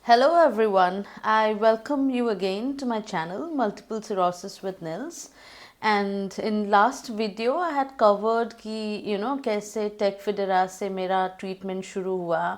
Hello everyone, I welcome you again to my channel Multiple Sclerosis with Nils. And in last video I had covered कि कैसे टेकफिडेरा से मेरा treatment शुरू हुआ.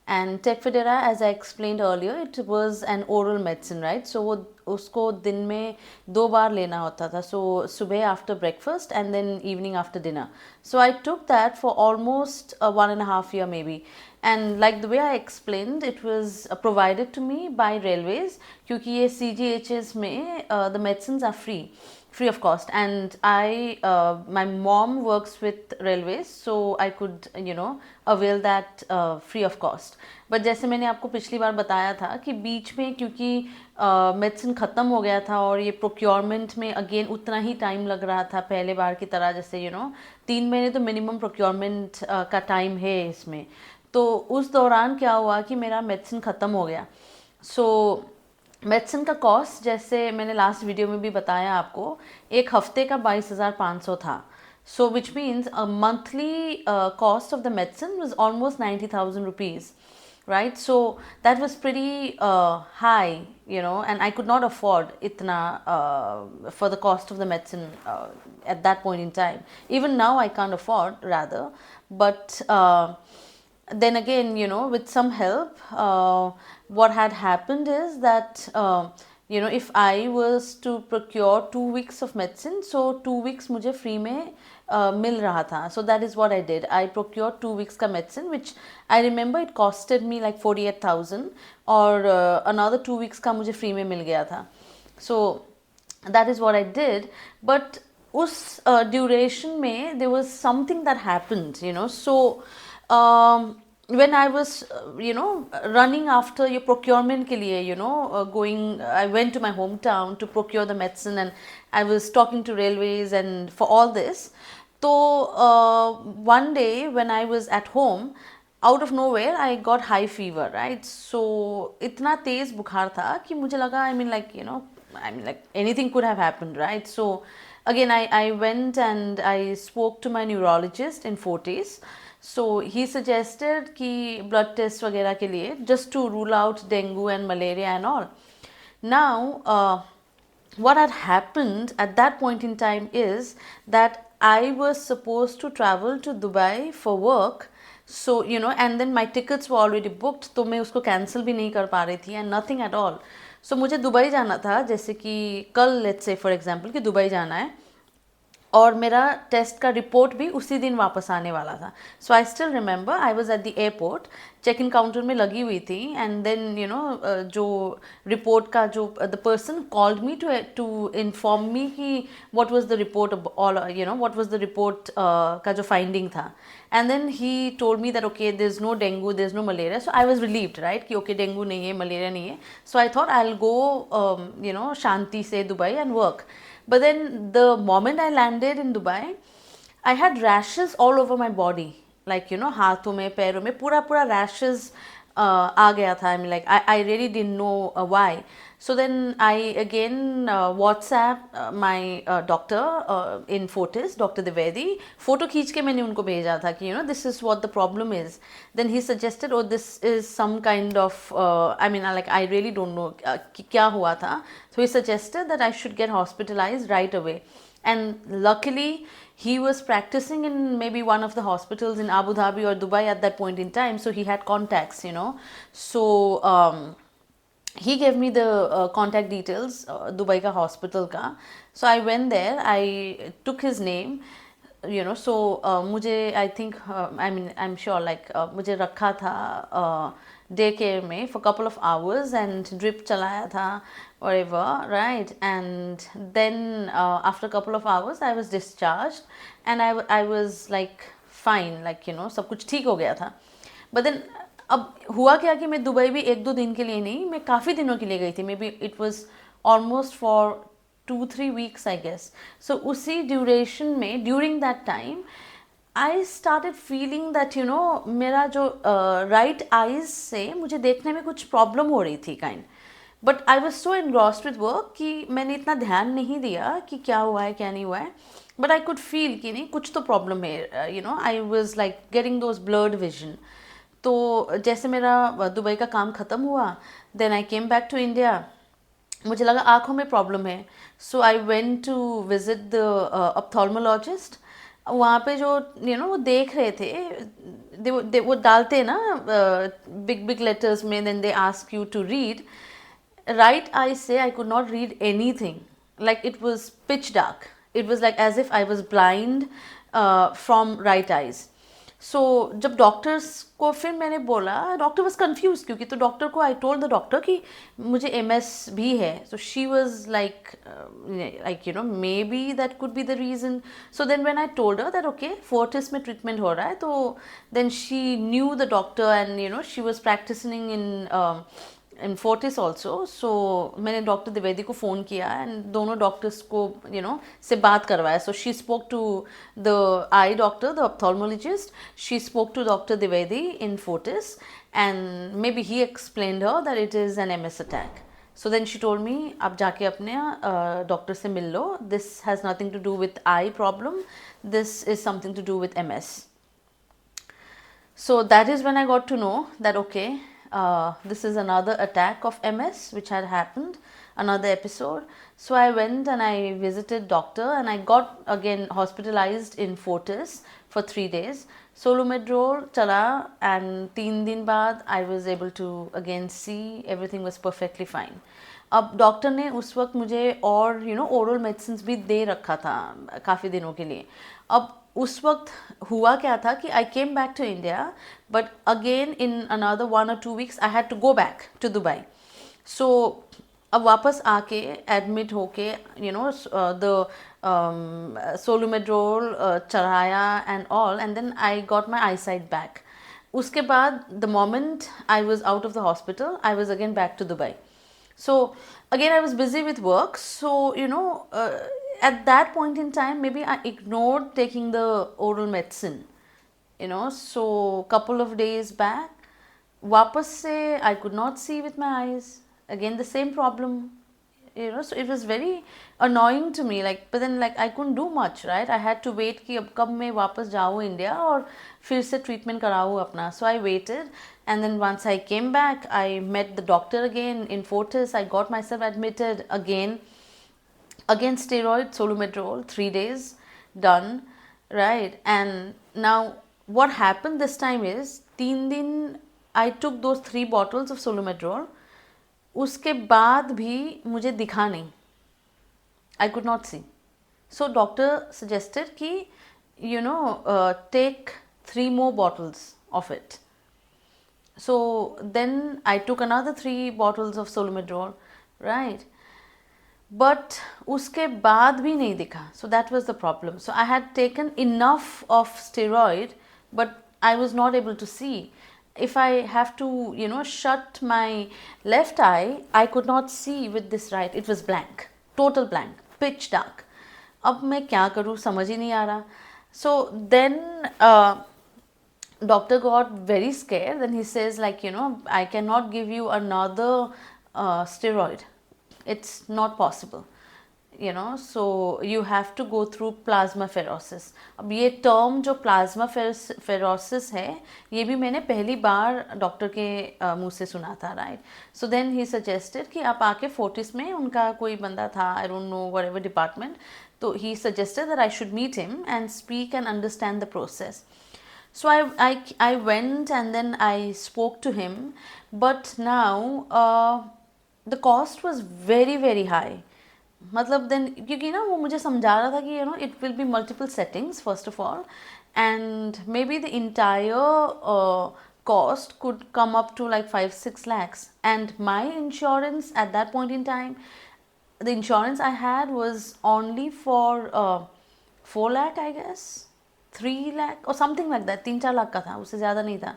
And टेकफिडेरा, as I explained earlier, it was an oral medicine, right? So वो उसको दिन में 2 बार लेना होता था. So सुबह after breakfast and then evening after dinner. So I took that for almost 1.5 years maybe. And like the way I explained, it was provided to me by railways क्योंकि ये CGHS में the medicines are free of cost, and my mom works with railways, so I could avail that free of cost. But जैसे मैंने आपको पिछली बार बताया था कि बीच में क्योंकि मेडिसिन ख़त्म हो गया था और ये प्रोक्योरमेंट में अगेन उतना ही टाइम लग रहा था पहले बार की तरह, जैसे 3 महीने तो मिनिमम प्रोक्योरमेंट का टाइम है इसमें. तो उस दौरान क्या हुआ कि मेरा मेडिसिन ख़त्म हो गया. सो मेडिसिन का कॉस्ट, जैसे मैंने लास्ट वीडियो में भी बताया आपको, एक हफ्ते का 22,500 था. So which means a monthly cost of the medicine was almost 90,000 rupees, right? So that was pretty high, and I could not afford itna for the cost of the medicine at that point in time. Even now I can't afford, rather. But then again, with some help, what had happened is that if I was to procure 2 weeks of medicine, so 2 weeks मुझे free में मिल रहा था. So that is what I did. I procured 2 weeks का medicine, which I remember it costed me like 48,000, और another 2 weeks का मुझे free में मिल गया था. So that is what I did. But उस duration में there was something that happened, so when I was running after your procurement के लिए, I went to my hometown to procure the medicine, and I was talking to railways and for all this. So one day when I was at home, out of nowhere I got high fever, right? So इतना तेज बुखार था कि मुझे लगा, I mean like anything could have happened, right? So again I went and I spoke to my neurologist in Fortis. So he suggested कि blood test वगैरह के लिए, just to rule out dengue and malaria and all. Now what had happened at that point in time is that I was supposed to travel to Dubai for work. So and then my tickets were already booked, तो मैं उसको cancel भी नहीं कर पा रही थी, and nothing at all. So मुझे दुबई जाना था, जैसे कि कल let's say for example कि दुबई जाना है, और मेरा टेस्ट का रिपोर्ट भी उसी दिन वापस आने वाला था. So I still remember I was at the airport, check in counter में लगी हुई थी, एंड देन जो रिपोर्ट का जो the person called me to inform me कि what was the report all, what was the report का जो फाइंडिंग था. And then he told me that okay there is no dengue, there is no malaria. So I was relieved, right, कि okay dengue नहीं है, malaria नहीं है. So I thought I will go शांति से Dubai and work. But then the moment I landed in Dubai, I had rashes all over my body, like हाथों में, पैरों में, पूरा rashes आ गया था. I mean like I really didn't know why. So then I again WhatsApp my doctor in Fortis, Dr. Dwivedi. Photo खींच के मैंने उनको भेजा था कि this is what the problem is. Then he suggested, oh, this is some kind of I mean like I really don't know क्या हुआ था. So he suggested that I should get hospitalized right away. And luckily he was practicing in maybe one of the hospitals in Abu Dhabi or Dubai at that point in time, so he had contacts, so he gave me the contact details, Dubai ka hospital ka. So I went there, I took his name, so मुझे I think I mean I'm sure like मुझे रखा था day care में for couple of hours and drip चलाया था, whatever, right? And then after a couple of hours I was discharged, and I was like fine, like सब कुछ ठीक हो गया था. But then अब हुआ क्या कि मैं दुबई भी 1-2 दिन के लिए नहीं, मैं काफ़ी दिनों के लिए गई थी. Maybe it was almost for 2-3 weeks I guess. सो उसी ड्यूरेशन में, during that time, I started feeling that मेरा जो राइट आईज से मुझे देखने में कुछ प्रॉब्लम हो रही थी kind. But I was so engrossed with work कि मैंने इतना ध्यान नहीं दिया कि क्या हुआ है क्या नहीं हुआ है. बट आई कुड फील कि नहीं, कुछ तो प्रॉब्लम है, I was like getting those blurred vision. तो जैसे मेरा दुबई का काम ख़त्म हुआ, then I came back to India, मुझे लगा आँखों में प्रॉब्लम है, so I went to visit the ophthalmologist. वहाँ पे जो वो देख रहे थे, वो डालते ना बिग बिग लेटर्स में, then they ask you to read. right eye say I could not read anything, like it was pitch dark, it was like as if I was blind from right eyes. So जब doctors को फिर मैंने बोला, doctor was confuse, क्योंकि तो doctor को I told the doctor कि मुझे MS भी है, so she was like maybe that could be the reason. So then when I told her that okay Fortis में ट्रीटमेंट हो रहा है, तो then she knew the doctor and she was practicing in Fortis also. So मैंने doctor Dwivedi को phone किया and दोनों doctors को से बात करवाया. So she spoke to the eye doctor, the ophthalmologist, she spoke to doctor Dwivedi in Fortis, and maybe he explained her that it is an MS attack. So then she told me, आप जाके अपने डॉक्टर से मिल लो, this has nothing to do with eye problem, this is something to do with MS. So that is when I got to know that okay, this is another attack of MS which had happened, another episode. So I went and I visited doctor and I got again hospitalized in Fortis for 3 days. Solomedrol chala and 3 दिन बाद I was able to again see, everything was perfectly fine. अब doctor ने उस वक्त मुझे और oral medicine भी दे रखा था काफ़ी दिनों के लिए. अब उस वक्त हुआ क्या था कि I came back to India, but again in another 1 or 2 weeks I had to go back to Dubai. So अब वापस आके एडमिट होके द सोलोमेड्रोल चढ़ाया and all, and then I got my eye sight back. उसके बाद the moment I was out of the hospital, I was again back to Dubai. So again I was busy with work, so at that point in time maybe I ignored taking the oral medicine, so couple of days back वापस से I could not see with my eyes, again the same problem, so it was very annoying to me, but then I couldn't do much, right? I had to wait कि अब कब मैं वापस जाऊँ India और फिर से ट्रीटमेंट कराऊँ अपना. So I waited, and then once I came back I met the doctor again in Fortis. I got myself admitted again steroid, Solomedrol, 3 days done, right? And now what happened this time is 3 दिन I took those 3 bottles of Solomedrol. उसके बाद भी मुझे दिखा नहीं, I could not see. So doctor suggested कि take 3 more bottles of it. So then I took another 3 bottles of Solomedrol, right? But उसके बाद भी नहीं दिखा. So that was the problem. So I had taken enough of steroid, but I was not able to see. If I have to shut my left eye, I could not see with this right. It was blank, total blank, pitch dark. अब मैं क्या करूँ समझ ही नहीं आ रहा. So then doctor got very scared. Then he says I cannot give you another steroid. It's not possible. So you have to go through plasmapheresis. अब ये term जो plasmapheresis है, ये भी मैंने पहली बार डॉक्टर के मुंह से सुना था, right? So then he suggested कि आप आके फोर्टिस में, उनका कोई बंदा था, I don't know whatever department, तो he suggested that I should meet him and speak and understand the process. So I went and then I spoke to him, but now the cost was very very high. मतलब then क्योंकि वो मुझे समझा रहा था कि it will be multiple settings first of all, and maybe the entire cost could come up to 5-6 lakhs, and my insurance at that point in time, the insurance I had was only for 4 lakh I guess, 3 lakh or something like that. 3-4 lakh का था, उससे ज़्यादा नहीं था.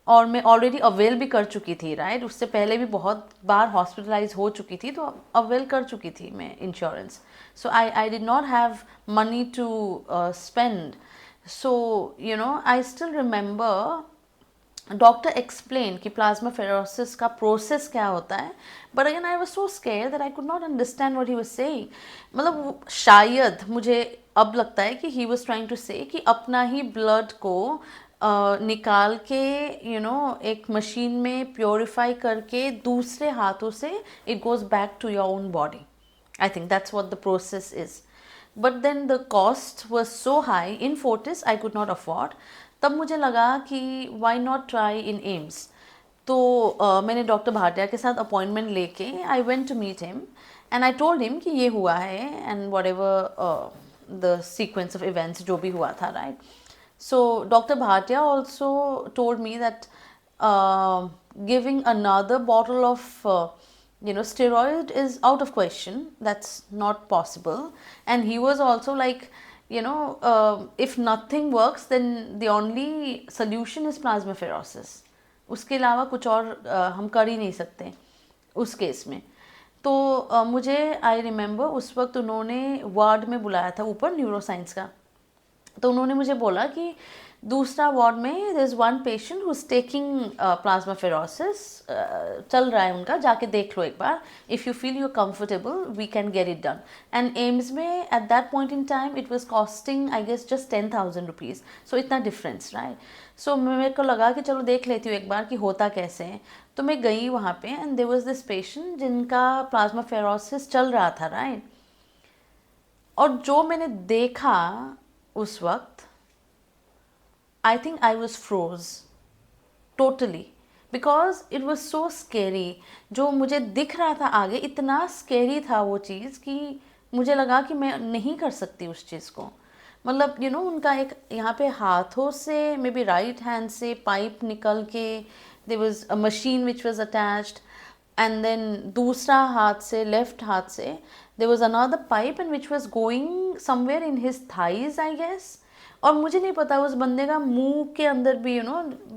और मैं already avail भी कर चुकी थी, राइट? उससे पहले भी बहुत बार हॉस्पिटलाइज हो चुकी थी, तो अवेल कर चुकी थी मैं insurance. So I did not have money to spend. So I still remember doctor explain कि प्लाज्माफेरोसिस का प्रोसेस क्या होता है, but again I was so scared that I could not understand what he was saying. मतलब शायद मुझे अब लगता है कि ही वाज ट्राइंग टू से कि अपना ही ब्लड को निकाल के एक मशीन में प्योरीफाई करके दूसरे हाथों से it goes back to your own body. I think that's what the process is. But then the cost was so high in Fortis, I could not afford. तब मुझे लगा कि why not try in AIMS. तो मैंने doctor Bhatia के साथ appointment लेके I went to meet him and I told him कि ये हुआ है and whatever the sequence of events जो भी हुआ था, right. So Dr. Bhatia also told me that giving another bottle of steroid is out of question. That's not possible. And he was also like, if nothing works, then the only solution is plasmapheresis. उसके अलावा कुछ और हम कर ही नहीं सकते उस case में. तो मुझे आई रिमेंबर उस वक्त उन्होंने वार्ड में बुलाया था ऊपर न्यूरोसाइंस का. तो उन्होंने मुझे बोला कि दूसरा वार्ड में there is one patient who is taking plasmapheresis, चल रहा है उनका, जाके देख लो एक बार. If you feel you comfortable we can get it done. And AIIMS में at that point in time it was costing I guess just 10,000 rupees. So इतना डिफरेंस, राइट. सो मेरे को लगा कि चलो देख लेती हूँ एक बार कि होता कैसे है. तो मैं गई वहाँ पे and there was this patient जिनका प्लाज्माफेरोसिस चल रहा था, राइट. और जो मैंने देखा उस वक्त, I think I was froze totally because it was so scary. जो मुझे दिख रहा था आगे इतना स्केरी था वो चीज़ कि मुझे लगा कि मैं नहीं कर सकती उस चीज़ को. मतलब उनका एक यहाँ पे हाथों से मे बी राइट हैंड से पाइप निकल के there was a machine which was attached and then दूसरा हाथ से लेफ्ट हाथ से there was another pipe and which was going somewhere in his thighs I guess. और मुझे नहीं पता उस बंदे का मुंह के अंदर भी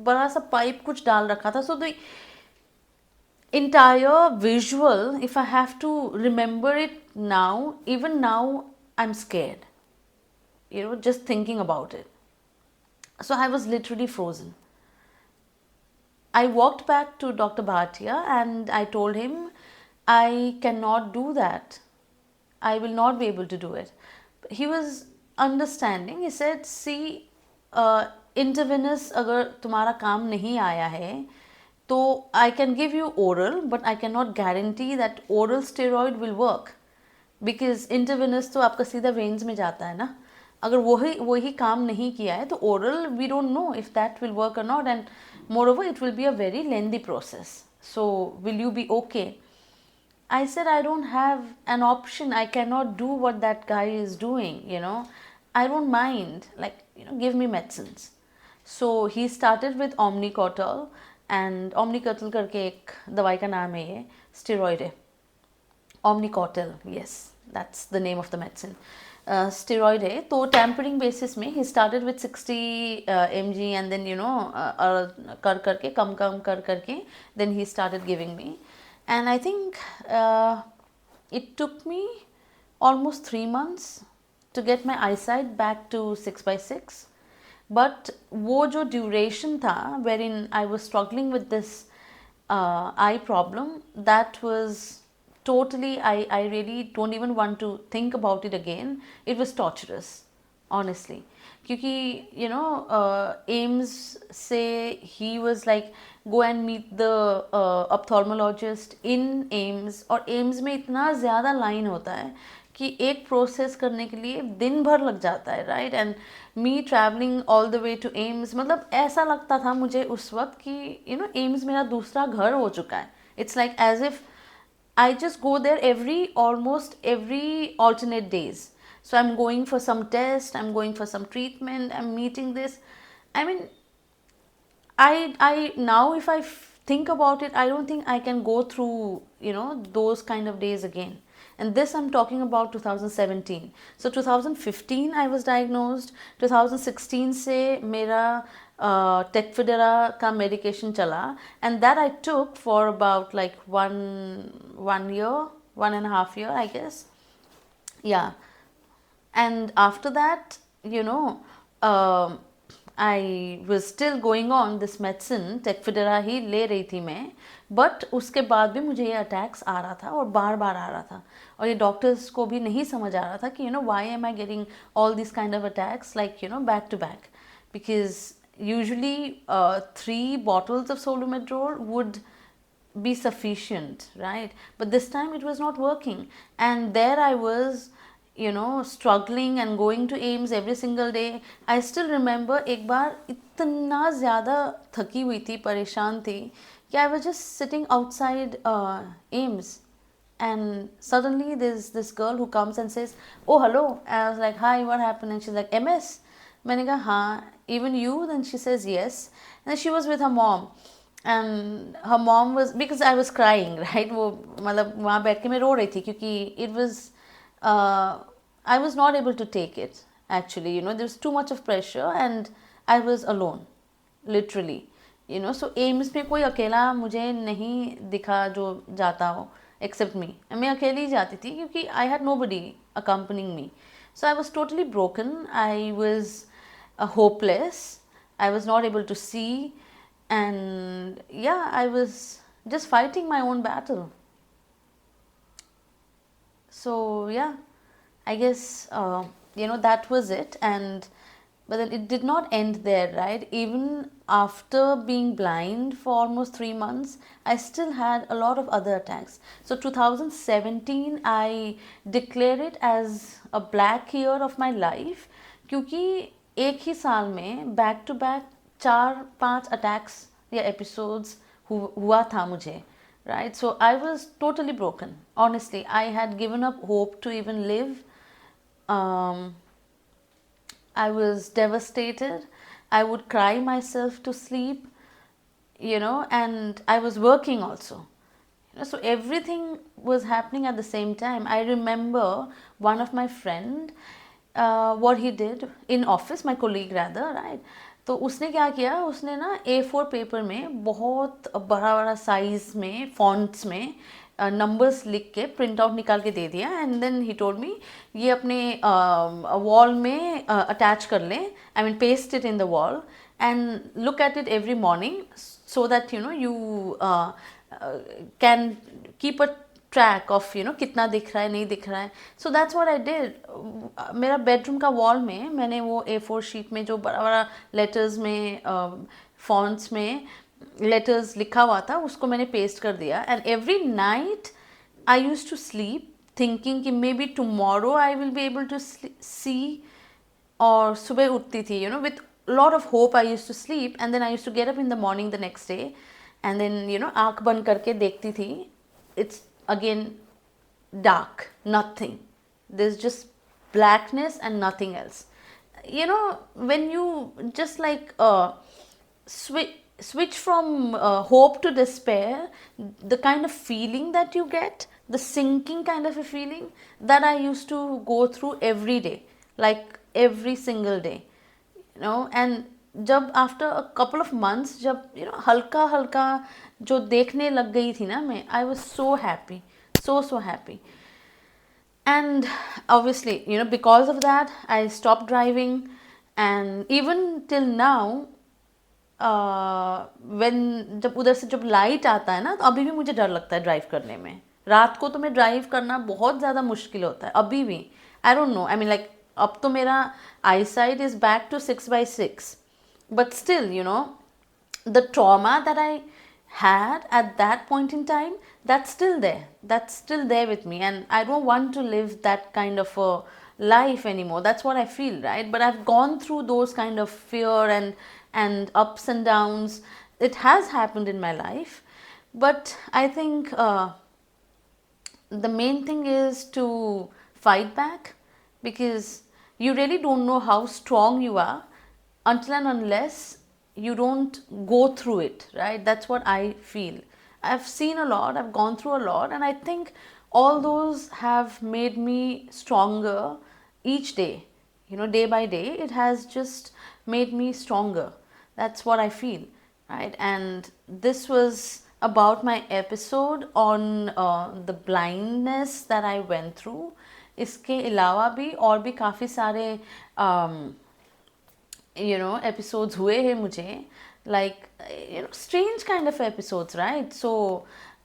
बड़ा सा पाइप कुछ डाल रखा था. So the entire visual, if I have to remember it now, even now I'm scared, just thinking about it. So I was literally frozen. I walked back to Dr. Bhatia and I told him I cannot do that. I will not be able to do it. He was understanding. He said, see, intravenous अगर तुम्हारा काम नहीं आया है तो I can give you oral, but I cannot guarantee that oral steroid will work because intravenous तो आपका सीधा veins में जाता है ना. अगर वही काम नहीं किया है तो oral we don't know if that will work or not, and moreover it will be a very lengthy process. So will you be okay? I said I don't have an option. I cannot do what that guy is doing, I don't mind, like, give me medicines. So he started with omnicotal, and omnicotal करके एक दवाई का नाम है, ये steroid है. omnicotal, yes, that's the name of the medicine. Steroid है. तो टैम्परिंग बेसिस में ही started with 60 mg and then कर करके कम कर करके then he started giving me. And I think it took me almost 3 months to get my eyesight back to 6/6. But वो जो duration था wherein I was struggling with this eye problem, that was totally, I really don't even want to think about it again. It was torturous, honestly. क्योंकि एम्स से ही was like go and meet the ophthalmologist in AIIMS. और एम्स में इतना ज़्यादा line होता है कि एक प्रोसेस करने के लिए दिन भर लग जाता है, right. And me travelling all the way to AIIMS, मतलब ऐसा लगता था मुझे उस वक्त कि एम्स मेरा दूसरा घर हो चुका है. It's like as if I just go there almost every alternate days. So I'm going for some test, I'm going for some treatment, I'm meeting this. I mean, I now if I think about it, I don't think I can go through, those kind of days again. And this I'm talking about 2017. So 2015 I was diagnosed. 2016 से मेरा टेक्फिडेरा का medication चला, and that I took for about like one year, 1.5 years I guess. Yeah. And after that, I was still going on this medicine, टेक्फिडेरा ही ले रही थी मैं. But उसके बाद भी मुझे ये अटैक्स आ रहा था और बार बार आ रहा था. और ये डॉक्टर्स को भी नहीं समझ आ रहा था कि why am I getting all this kind of attacks like back to back. Because usually 3 bottles of Solumedrol would be sufficient, right? But this time it was not working, and there I was, struggling and going to AIMS every single day. I still remember एक बार इतना ज़्यादा थकी हुई थी, परेशान थी कि I was just sitting outside AIMS, and suddenly there's this girl who comes and says, "Oh, hello." And I was like, "Hi, what happened?" And she's like, "MS." मैंने कहा हाँ, even you? Then she says yes. And then she was with her mom, and her mom was, because I was crying, right? वो मतलब वहाँ बैठ के मैं रो रही थी क्योंकि it was I was not able to take it, actually. There was too much of pressure and I was alone, literally. So AIIMS में कोई अकेला मुझे नहीं दिखा जो जाता हो, except me. मैं अकेली ही जाती थी क्योंकि I had nobody accompanying me. So I was totally broken. I was hopeless. I was not able to see, and yeah, I was just fighting my own battle. So yeah, I guess that was it. And but then it did not end there, right? Even after being blind for almost 3 months, I still had a lot of other attacks. So 2017, I declare it as a black year of my life, क्योंकि एक ही साल में back to back 4-5 attacks या episodes हुआ था मुझे, right? So I was totally broken. Honestly, I had given up hope to even live. I was devastated. I would cry myself to sleep, and I was working also. So everything was happening at the same time. I remember one of my friend, what he did in office, my colleague rather, right? तो उसने क्या किया, उसने ना A4 paper में बहुत बड़ा बड़ा साइज में फॉन्ट्स में नंबर्स लिख के प्रिंट आउट निकाल के दे दिया, and then he told me ये अपने वॉल में अटैच कर लें, I mean paste it in the wall and look at it every morning so that you can keep a track of कितना दिख रहा है नहीं दिख रहा है. So that's what I did. मेरा बेडरूम का वॉल में मैंने वो A4 शीट में जो बड़ा बड़ा लेटर्स में फॉन्ट्स में लेटर्स लिखा हुआ था उसको मैंने पेस्ट कर दिया, and every night I used to sleep thinking कि may be tomorrow I will be able to see. और सुबह उठती थी with lot of hope. I used to sleep and then I used to get up in the morning the next day, and then आँख बंद करके देखती थी, it's again dark, nothing, there's just blackness and nothing else. When you just like switch from hope to despair, the kind of feeling that you get, the sinking kind of a feeling, that I used to go through every day, like every single day. And जब after a couple of months जब हल्का हल्का जो देखने लग गई थी ना मैं, I was so happy, so happy. And obviously because of that I stopped driving, and even till now when जब उधर से जब लाइट आता है ना तो अभी भी मुझे डर लगता है ड्राइव करने में. रात को तो मैं ड्राइव करना बहुत ज़्यादा मुश्किल होता है अभी भी. I don't know, I mean like अब तो मेरा eyesight is back to 6/6, but still the trauma that I had at that point in time, that's still there with me, and I don't want to live that kind of a life anymore. That's what I feel, right? But I've gone through those kind of fear and ups and downs. It has happened in my life, but I think the main thing is to fight back, because you really don't know how strong you are until and unless you don't go through it, right? That's what I feel. I've seen a lot, I've gone through a lot, and I think all those have made me stronger each day. Day by day it has just made me stronger. That's what I feel, right? And this was about my episode on the blindness that I went through. इसके अलावा भी और भी काफ़ी सारे episodes हुए हैं मुझे, like strange kind of episodes, right? So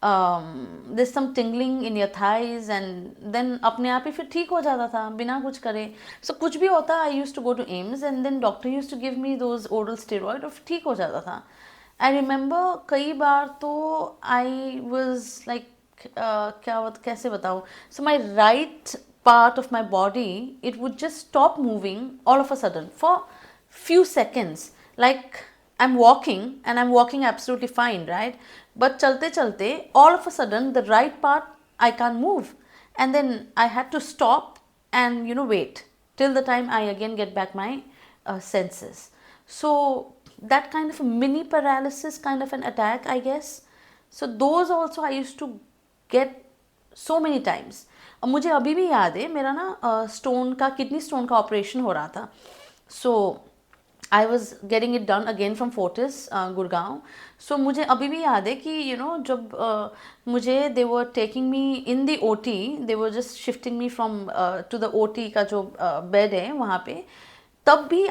there's some tingling in your thighs, and then अपने आप ही फिर ठीक हो जाता था बिना कुछ करे. So कुछ भी होता, I used to go to AIMS and then doctor used to give me those oral steroid और ठीक हो जाता था. I remember कई बार तो I was like कैसे बताऊँ. So my right part of my body, it would just stop moving all of a sudden for few seconds. Like I'm walking and I'm walking absolutely fine, right? But chalte chalte, all of a sudden the right part I can't move, and then I had to stop and wait till the time I again get back my senses. So that kind of a mini paralysis kind of an attack, I guess. So those also I used to get so many times. अब मुझे अभी भी याद है, मेरा ना stone का, kidney stone का ऑपरेशन हो रहा था. So I was getting it done again from Fortis Gurgaon. So मुझे अभी भी याद है कि जब मुझे they were taking me in the OT, they were just shifting me from to the OT का जो बेड है वहाँ पे, तब भी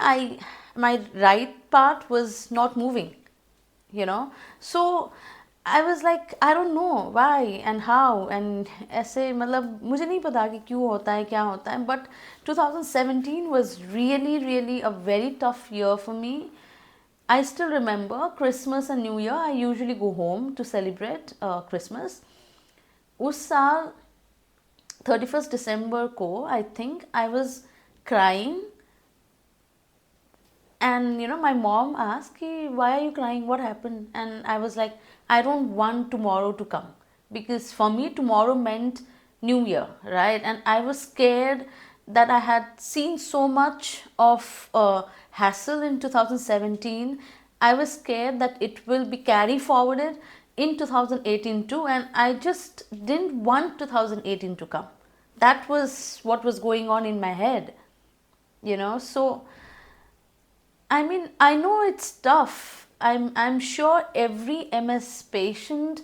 my right part was not moving. So I was like, I don't know why and how, and ऐसे मतलब मुझे नहीं पता कि क्यों होता है, क्या होता है. But 2017 was really a very tough year for me. I still remember Christmas and New Year, I usually go home to celebrate Christmas. उस साल 31st December को I think I was crying. And my mom asked, why are you crying, what happened? And I was like, I don't want tomorrow to come, because for me tomorrow meant New Year, right? And I was scared that I had seen so much of hassle in 2017. I was scared that it will be carry forwarded in 2018 too, and I just didn't want 2018 to come. That was what was going on in my head. So I mean, I know it's tough. I'm sure every MS patient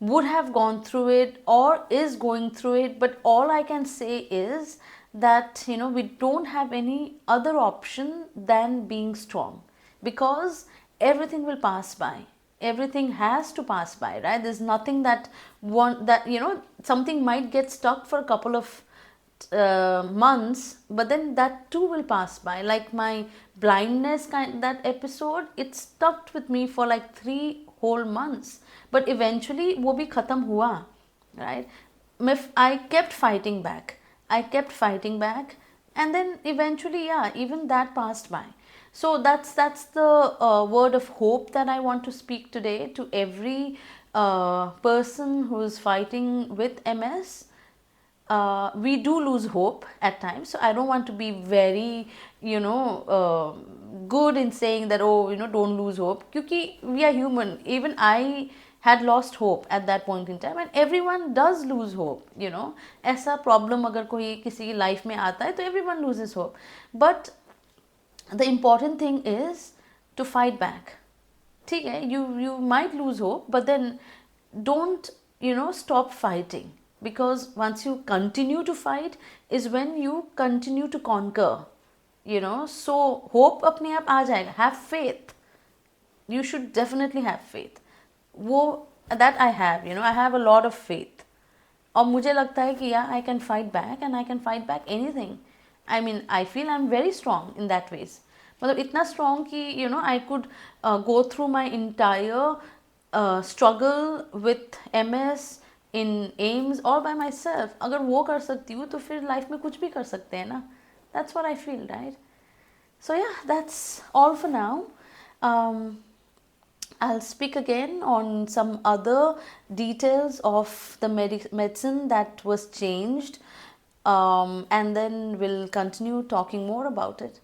would have gone through it or is going through it, but all I can say is that we don't have any other option than being strong, because everything will pass by. Everything has to pass by, right? There's nothing that something might get stuck for a couple of months, but then that too will pass by. Like my blindness that episode, it stuck with me for like 3 whole months, but eventually वो भी खत्म हुआ, right? I kept fighting back, and then eventually, yeah, even that passed by. So that's the word of hope that I want to speak today to every person who is fighting with MS. We do lose hope at times, so I don't want to be very good in saying that, oh, don't lose hope, because we are human. Even I had lost hope at that point in time, and everyone does lose hope. ऐसा problem अगर कोई किसी की life में आता है तो everyone loses hope. But the important thing is to fight back. ठीक है, you might lose hope, but then don't stop fighting, because once you continue to fight is when you continue to conquer. So hope अपने आप आ जाएगा. Have faith. You should definitely have faith. वो that I have. I have a lot of faith. और मुझे लगता है कि I can fight back, and I can fight back anything. I mean, I feel I'm very strong in that ways. मतलब इतना strong कि I could go through my entire struggle with MS in AIMS all by myself. अगर वो कर सकती हूँ तो फिर लाइफ में कुछ भी कर सकते हैं ना. That's what I feel, right? So yeah, that's all for now. I'll speak again on some other details of the medicine that was changed, and then we'll continue talking more about it.